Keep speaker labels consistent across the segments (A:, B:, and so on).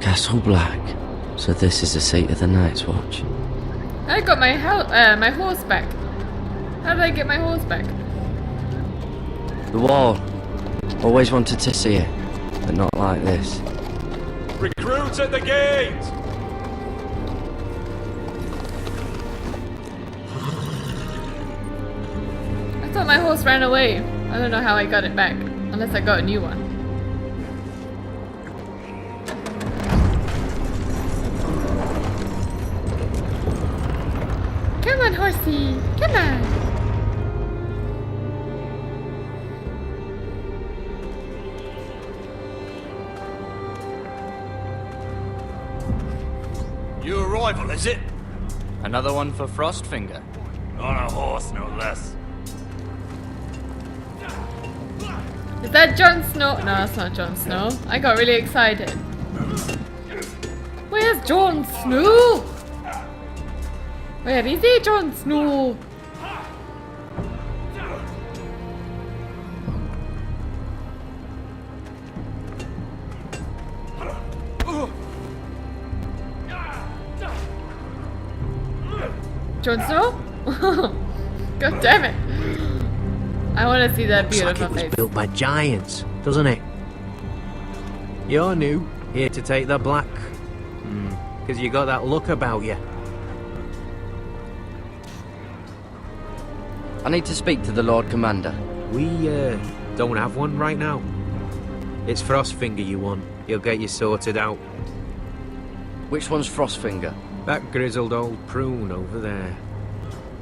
A: Castle Black. So this is the seat of the Night's Watch.
B: I got my my horse back. How did I get my horse back?
A: The wall. Always wanted to see it, but not like this.
C: Recruits at the gate!
B: I thought my horse ran away. I don't know how I got it back, unless I got a new one. Come on, horsey! Come on!
C: New arrival, is it?
D: Another one for Frostfinger.
C: On a horse, no less.
B: Is that Jon Snow? No, that's not Jon Snow. I got really excited. Where's Jon Snow? Where is he, Jon Snow? Jon Snow? God damn it. I want to see that
E: Looks
B: beautiful
E: like it was
B: face.
E: built by giants, doesn't it? You're new, here to take the black. Because you got that look about you.
A: I need to speak to the Lord Commander.
E: We, don't have one right now. It's Frostfinger you want. He'll get you sorted out.
A: Which one's Frostfinger?
E: That grizzled old prune over there.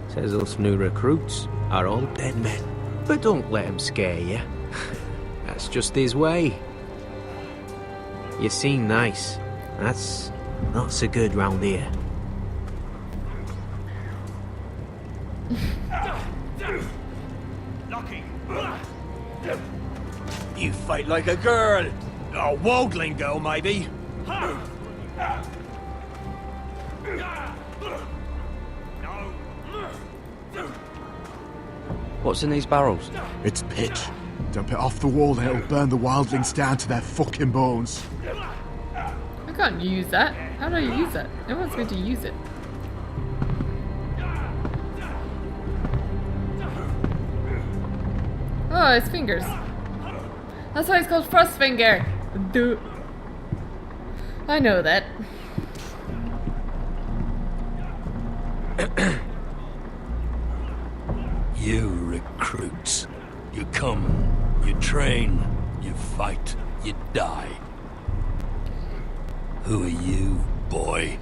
E: Says us new recruits are all dead men. But don't let him scare you. That's just his way. You seem nice. That's not so good round here.
C: Lucky. You fight like a girl. A wogling girl, maybe.
A: What's in these barrels?
F: It's pitch. Dump it off the wall and it'll burn the wildlings down to their fucking bones.
B: I can't use that. How do I use that? No one's going to use it. Oh, it's fingers. That's why it's called Frostfinger. Duh. I know that.
C: You recruits. You come, you train, you fight, you die. Who are you, boy?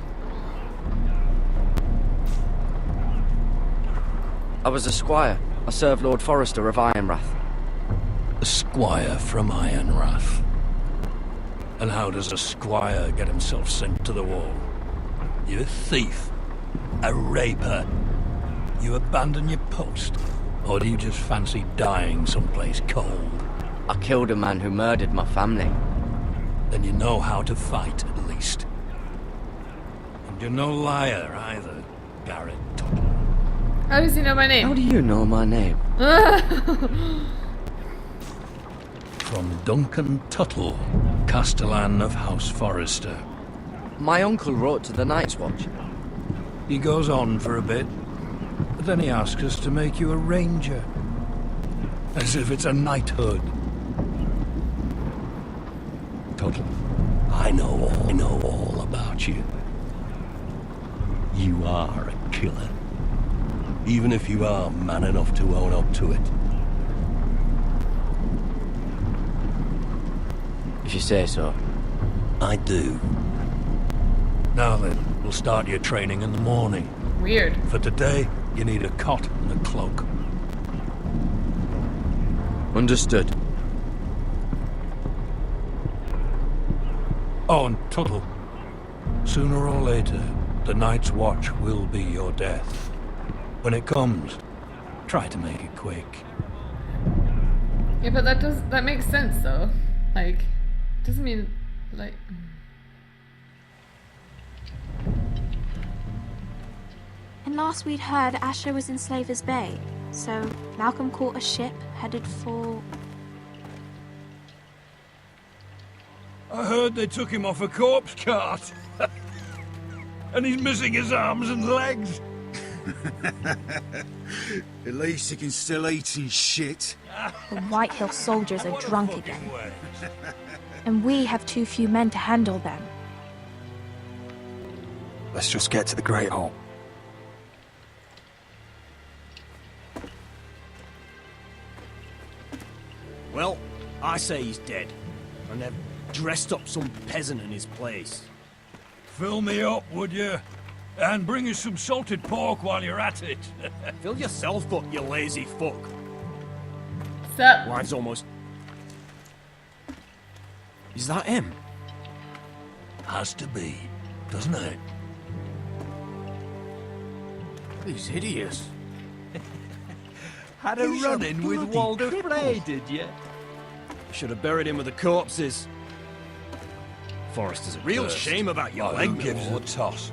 A: I was a squire. I served Lord Forrester of Ironrath.
C: A squire from Ironrath. And how does a squire get himself sent to the wall? You a thief? A raper? You abandon your post? Or do you just fancy dying someplace cold?
A: I killed a man who murdered my family.
C: Then you know how to fight, at least. And you're no liar, either, Garrett Tuttle.
B: How does he know my
A: How
B: name?
A: do you know my name?
C: From Duncan Tuttle, Castellan of House Forrester.
A: My uncle wrote to the Night's Watch.
C: He goes on for a bit, but then he asks us to make you a ranger. As if it's a knighthood. Tuttle, I know all about you. You are a killer. Even if you are man enough to own up to it.
A: If you say so.
C: I do. Now then, we'll start your training in the morning.
B: Weird.
C: For today, you need a cot and a cloak.
A: Understood.
C: Oh, and Tuttle. Sooner or later, the Night's Watch will be your death. When it comes, try to make it quick.
B: Yeah, but that makes sense though. Like, doesn't mean like.
G: And last we'd heard, Asher was in Slaver's Bay, so Malcolm caught a ship headed for...
C: I heard they took him off a corpse cart. And he's missing his arms and legs.
F: At least he can still eat his shit.
G: The White Hill soldiers are drunk again. And we have too few men to handle them.
F: Let's just get to the Great Hall.
H: Well, I say he's dead. And they've dressed up some peasant in his place.
C: Fill me up, would you? And bring us some salted pork while you're at it.
H: Fill yourself up, you lazy fuck.
B: Sup?
H: Wine's almost... Is that him?
C: Has to be, doesn't it?
H: He's hideous.
C: Had a run-in with Walder Frey, did you?
H: Should have buried him with the corpses. Forrester's a real
C: First,
H: shame about your
C: who
H: leg,
C: gives
H: Lord.
C: a toss?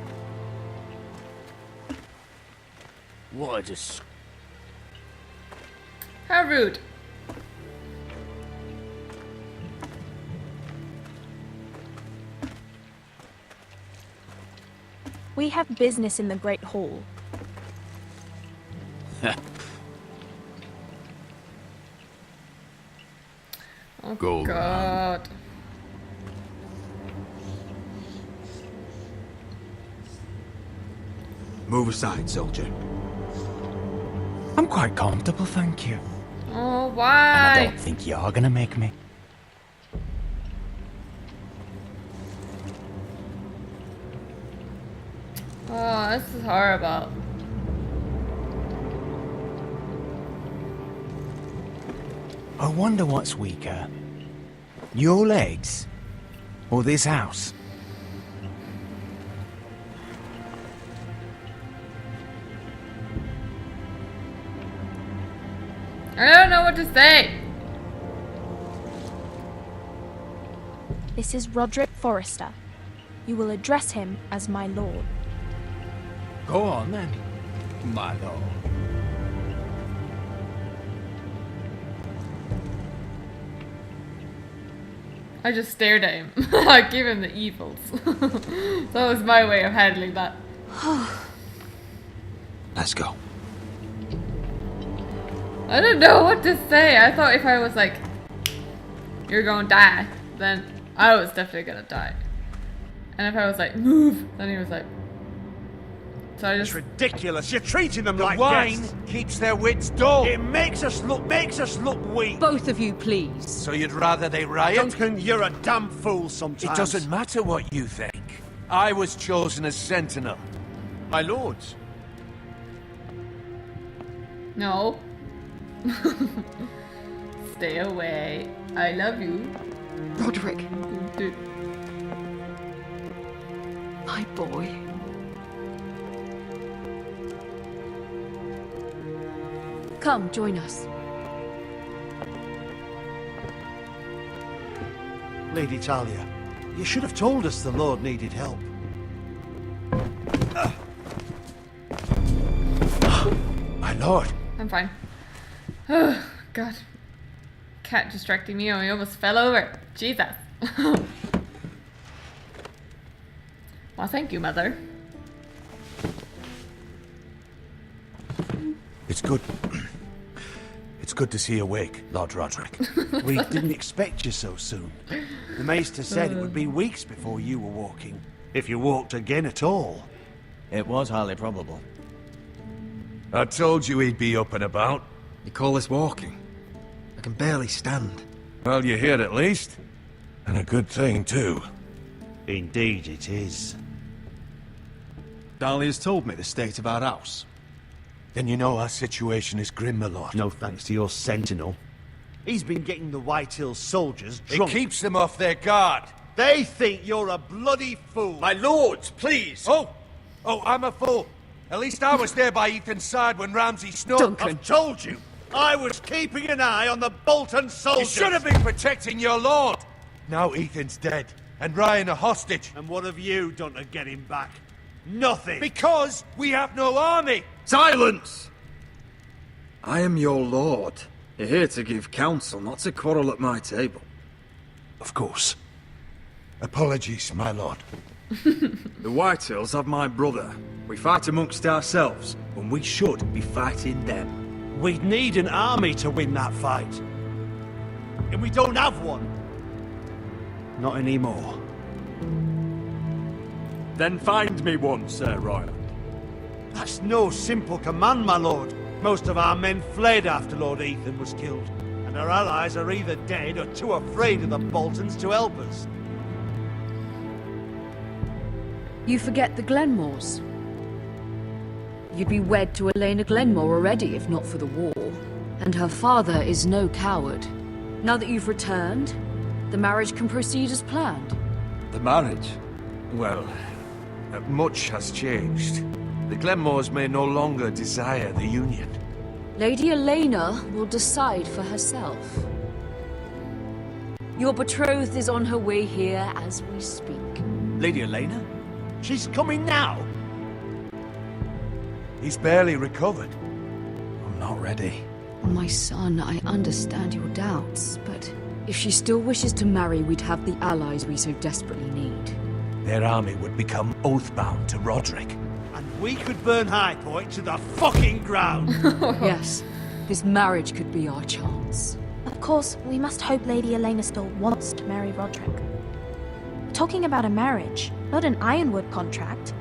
H: What a dis...
B: How rude.
G: We have business in the Great Hall.
B: Oh
C: Go
B: God.
F: Move aside, soldier.
I: I'm quite comfortable, thank you.
B: Oh,
I: And I
B: why?
I: don't think you're gonna make me.
B: Oh, this is horrible.
I: I wonder what's weaker. Your legs? Or this house?
B: I don't know what to say.
G: This is Roderick Forrester. You will address him as my lord.
I: Go on then, my lord.
B: I just stared at him. I gave him the evils. That was my way of handling that.
F: Let's go.
B: I don't know what to say. I thought if I was like, you're gonna die, then I was definitely gonna die. And if I was like, move, then he was like, so I just...
J: It's ridiculous. You're treating them
K: The
J: like
K: wine
J: guests.
K: keeps their wits dull.
J: It makes us look weak.
L: Both of you, please.
K: So you'd rather they riot?
J: Duncan, you're a damn fool sometimes.
K: It doesn't matter what you think. I was chosen as sentinel.
J: My lords.
B: No. Stay away. I love you.
L: Roderick,
B: Dude.
L: my boy. Come, join us.
J: Lady Talia, you should have told us the Lord needed help.
K: My lord.
B: I'm fine. Oh, God. Cat distracting me. I almost fell over. Jesus. Well, thank you, Mother.
K: It's good. It's good to see you awake, Lord Roderick.
J: We didn't expect you so soon. The Maester said it would be weeks before you were walking. If you walked again at all.
E: It was highly probable.
C: I told you he'd be up and about.
F: You call this walking? I can barely stand.
C: Well, you're here at least. And a good thing, too.
J: Indeed it is.
F: Dahlia's told me the state of our house.
K: Then you know our situation is grim, my lord.
J: No thanks to your sentinel. He's been getting the White Hill soldiers
K: It
J: drunk.
K: keeps them off their guard.
J: They think you're a bloody fool.
K: My lords, please. Oh, I'm a fool. At least I was there by Ethan's side when Ramsay snored.
L: Duncan.
J: I've told you. I was keeping an eye on the Bolton
K: You
J: soldiers.
K: should have been protecting your lord. Now Ethan's dead, and Ryan a hostage.
J: And what have you done to get him back? Nothing.
K: Because we have no army.
F: Silence! I am your lord. You're here to give counsel, not to quarrel at my table.
K: Of course. Apologies, my lord.
M: The Whitehills have my brother. We fight amongst ourselves, when we should be fighting them.
J: We'd need an army to win that fight. And we don't have one. Not anymore.
M: Then find me one, Sir Royal.
J: That's no simple command, my lord. Most of our men fled after Lord Ethan was killed, and our allies are either dead or too afraid of the Boltons to help us.
L: You forget the Glenmores. You'd be wed to Elena Glenmore already if not for the war. And her father is no coward. Now that you've returned, the marriage can proceed as planned.
N: The marriage? Well, much has changed. The Glenmores may no longer desire the union.
L: Lady Elena will decide for herself. Your betrothed is on her way here as we speak.
H: Lady Elena?
J: She's coming now.
K: He's barely recovered.
I: I'm not ready.
L: My son, I understand your doubts, but if she still wishes to marry, we'd have the allies we so desperately need.
I: Their army would become oath-bound to Roderick.
J: And we could burn High Point to the fucking ground.
L: Yes, this marriage could be our chance.
G: Of course, we must hope Lady Elena still wants to marry Roderick. We're talking about a marriage, not an Ironwood contract.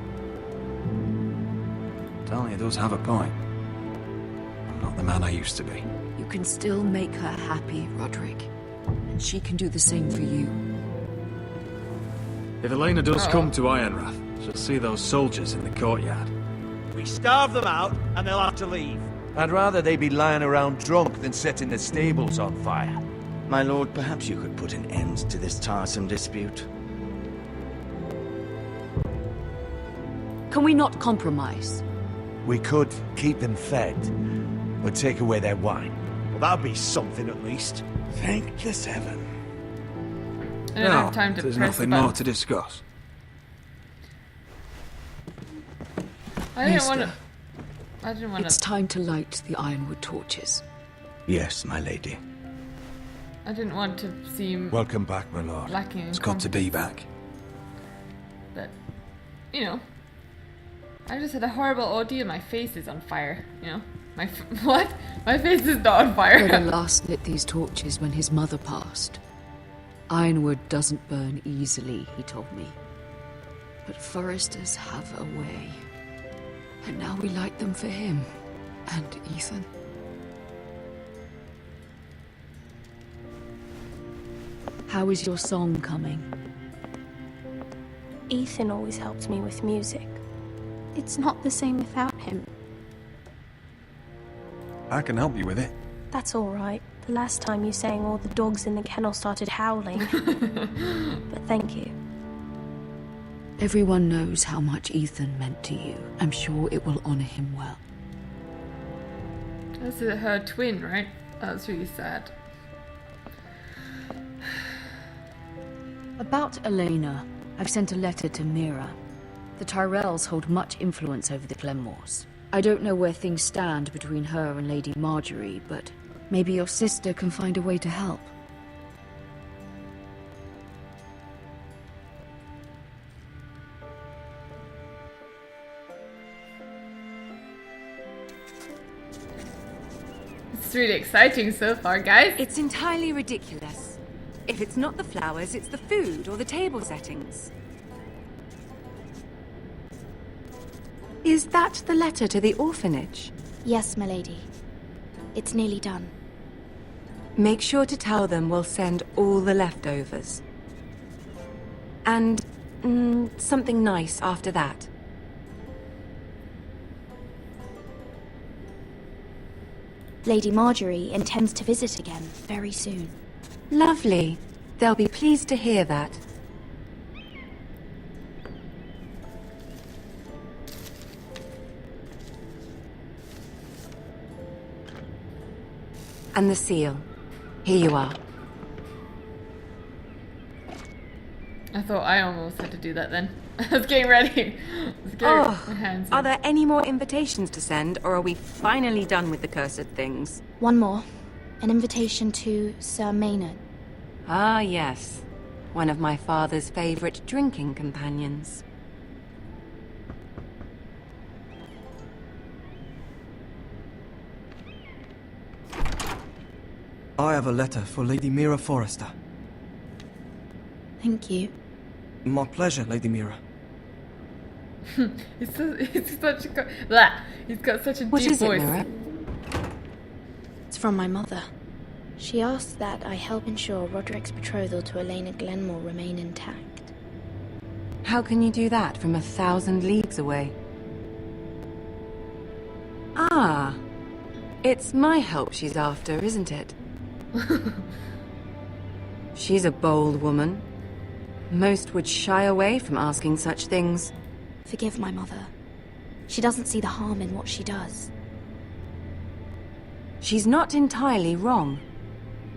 I: Talia does have a point. I'm not the man I used to be.
L: You can still make her happy, Roderick. And she can do the same for you.
M: If Elena does come to Ironrath, she'll see those soldiers in the courtyard.
J: We starve them out, and they'll have to leave.
N: I'd rather they be lying around drunk than setting the stables on fire.
O: My lord, perhaps you could put an end to this tiresome dispute.
L: Can we not compromise?
I: We could keep them fed, or take away their wine.
J: Well, that'd be something at least.
I: Thank the seven.
B: I don't have time to
M: there's
B: press the
M: nothing
B: button.
M: more to discuss.
B: I didn't want to. I didn't want
L: It's
B: to.
L: time to light the Ironwood torches.
O: Yes, my lady.
B: I didn't want to seem
N: Welcome back, my lord.
B: lacking in
M: It's good to be back.
B: But, you know, I just had a horrible ordeal. My face is on fire. You know, what? My face is not on fire.
L: Brother last lit these torches when his mother passed. Ironwood doesn't burn easily, he told me. But foresters have a way. And now we light them for him. And Ethan. How is your song coming?
G: Ethan always helps me with music. It's not the same without him.
I: I can help you with it.
G: That's all right. The last time you sang, all the dogs in the kennel started howling. But thank you.
L: Everyone knows how much Ethan meant to you. I'm sure it will honor him well.
B: That's her twin, right? That's really sad.
L: About Elena, I've sent a letter to Mira. The Tyrells hold much influence over the Glenmores. I don't know where things stand between her and Lady Marjorie, but maybe your sister can find a way to help.
B: It's really exciting so far, guys.
P: It's entirely ridiculous. If it's not the flowers, it's the food or the table settings. Is that the letter to the orphanage?
G: Yes, my lady. It's nearly done.
P: Make sure to tell them we'll send all the leftovers. And something nice after that.
G: Lady Marjorie intends to visit again very soon.
P: Lovely. They'll be pleased to hear that. And the seal. Here you are.
B: I thought I almost had to do that then. I was getting ready. I was getting my hands in.
P: Are there any more invitations to send, or are we finally done with the cursed things?
G: One more. An invitation to Sir Maynard.
P: Ah, yes. one of my father's favorite drinking companions.
Q: I have a letter for Lady Mira Forrester.
G: Thank you.
Q: My pleasure, Lady Mira.
B: He's got such a
G: What
B: deep
G: is it,
B: voice.
G: Mira? It's from my mother. She asks that I help ensure Roderick's betrothal to Elena Glenmore remain intact.
P: How can you do that from 1,000 leagues away? Ah, it's my help she's after, isn't it? She's a bold woman. Most would shy away from asking such things.
G: Forgive my mother. She doesn't see the harm in what she does.
P: She's not entirely wrong.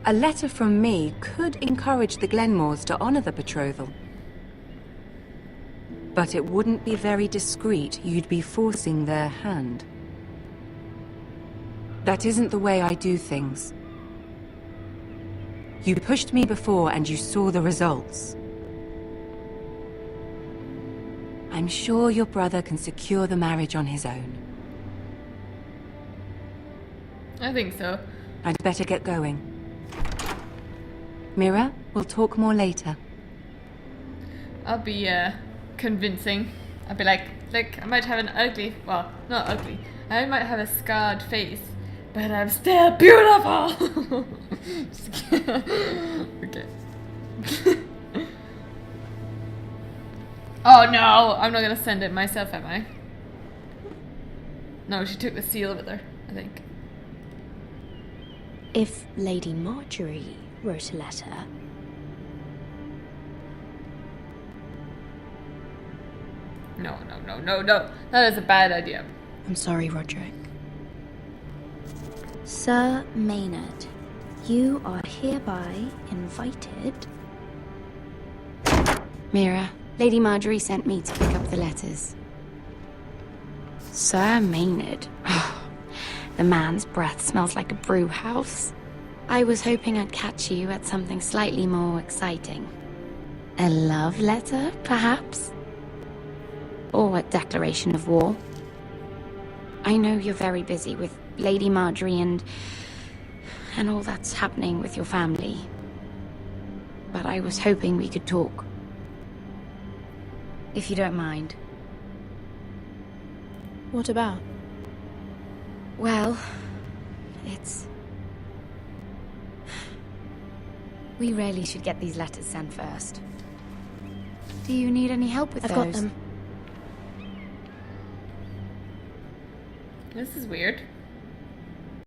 P: A letter from me could encourage the Glenmores to honor the betrothal. But it wouldn't be very discreet. You'd be forcing their hand. That isn't the way I do things. You pushed me before and you saw the results. I'm sure your brother can secure the marriage on his own.
B: I think so.
P: I'd better get going. Mira, we'll talk more later.
B: I'll be convincing. I'll be like, look, I might have an ugly, well, not ugly. I might have a scarred face, but I'm still beautiful. Just kidding. Okay. Oh no, I'm not gonna send it myself, am I? No, she took the seal with her, I think.
G: If Lady Marjorie wrote a letter...
B: No, no, no, no, no. That is a bad idea.
G: I'm sorry, Roderick. Sir Maynard, you are hereby invited...
R: Mira, Lady Marjorie sent me to pick up the letters. Sir Maynard. The man's breath smells like a brew house. I was hoping I'd catch you at something slightly more exciting. A love letter, perhaps? Or a declaration of war. I know you're very busy with Lady Marjorie and all that's happening with your family. But I was hoping we could talk. If you don't mind.
G: What about?
R: Well, we really should get these letters sent first. Do you need any help with those?
G: I've got them.
B: This is weird.